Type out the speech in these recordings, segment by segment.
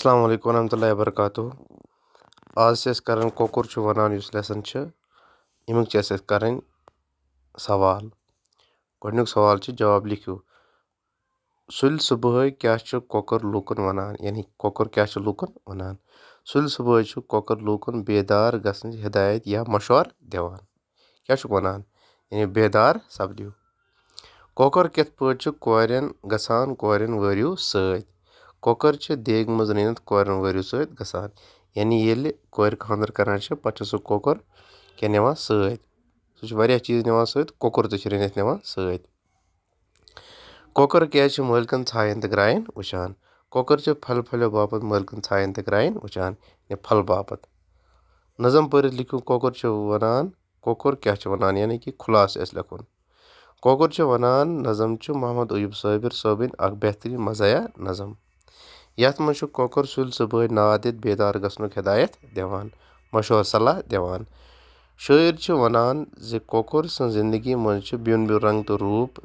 अस्सलाम वालेकुम रहमतुल्लाहि वबरकातुहू आज से करन कोकुर छु वनान युस लेसन छ यमुक च करन सवाल गोडनुक सवाल छ जवाब लिखियो सुल सुबह क्या छु कोकुर लूकन वनान यानी कोकुर क्या छु लूकन वनान सुल सुबह छु कोकुर लूकन बेदार गसन हिदायत या मशवर देवान क्या छु वनान यानी बेदार सपदियो कोकुर कित पट छु कोरन गसान कोरन वरियो सत कोकुर च देग मज रनित कोरन वरियो सत गसान यानी येले कोर खानदर करन छ पछ सु कोकुर क्या निवान सत सु वारिया चीज निवान सत कोकुर त रनित निवान सत कोकुर क्या छु मालिकन छायन त ग्रायन वुचान कोकुर च फल फलो बापत मालिकन छायन त ग्रायन वुचान या फल बापत नज़म पर लिखो कोकुर च वनान कोकुर क्या छु वनान यानी कि खुलास एस लिखुन कोकुर च वनान नज़म च मोहम्मद एयूब साबिर सोबिन अख बेहतरीन मज़ाया नज़म यथ मज कोकुर सुल सुबह नादित बेदार गसनुक हिदायत दिवान मशहूर सलाह दिवान शायर च वनान ज कोकुर सन जिंदगी मज बिन बिन रंग तो रूप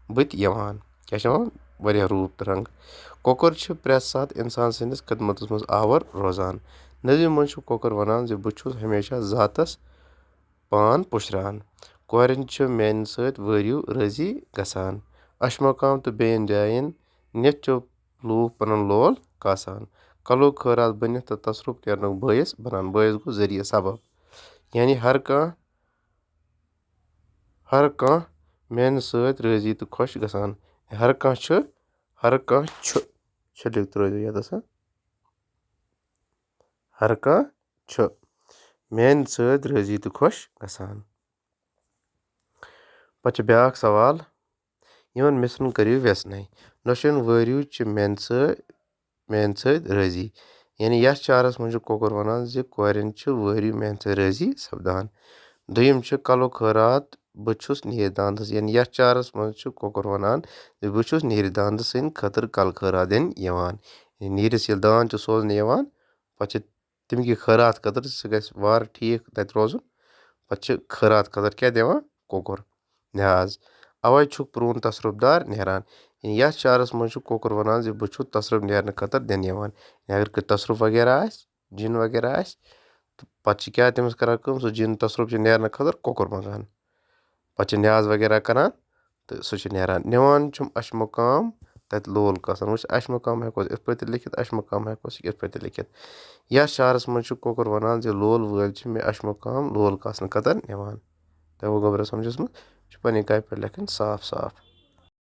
बुत यवान क्या च यवान वारिया रूप तो रंग कोकुर च प्रेत सात इंसान सनिस खिदमतस मज आवर रोजान नज़ीम मज कोकुर वनान ज बहु हमेशा जातस पान पुशरान कोरन च मेन सत वरियो रजी गसान अशमकाम तो बेन जायन नित च लूक पन लोल कासान कलो खैरात बनित तो तसरुफ नेरनुक बायस बनान बायस गो जरिया सबब यानी हर कह मेन सत रजी तो खुश गसान हर कह छ लिख त्रो यदस हर कह छ मेन सत रजी तो खुश गसान पछ ब्याक सवाल यमन मिसन करियो व्यसनाई नशन वरियो च मेन सत रजी यानी यथ चारस मज कोकुर वनान ज कोरन च वरियो मेन सत रजी सपदान दोयम च कलो खैरात बहुस नीर दांदस यानी यथ चारस मज कोकुर वनान ज बहुस नीर दांद सन खतर कल खैरात दिन यवान नीरस ये दान च सोजन यवान पछ तमिक खैरात खतर सह गस वार ठीक तत रोजन पछ खैरात खतर क्या दिवान कोकुर निहाज अवै छु प्रून तसरुफदार नेरान यथ चारस मज कोकुर वनान ज बहु तसरुफ नेरन खतर दिन यवान अगर कोई तसरुफ वगैरह आस जिन वगैरह आस तो पछ क्या तमिस करान कम सो जिन तसरुफ नेरन खतर कोकुर मंगान पछ निहाज वगैरह करान तो सह नेरान निवान छुम अशमुकाम तत लोल कासान वुच अशमुकाम हेको इत पे लिखित अशमुकाम हेको इत पे लिखित यथ शारस मज कोकुर वनान ज लोल वल छ मे अशमुकाम लोल कासन खतर निवान तो वो गबर समझस मज पन्ने कापि पे लिखन साफ साफ।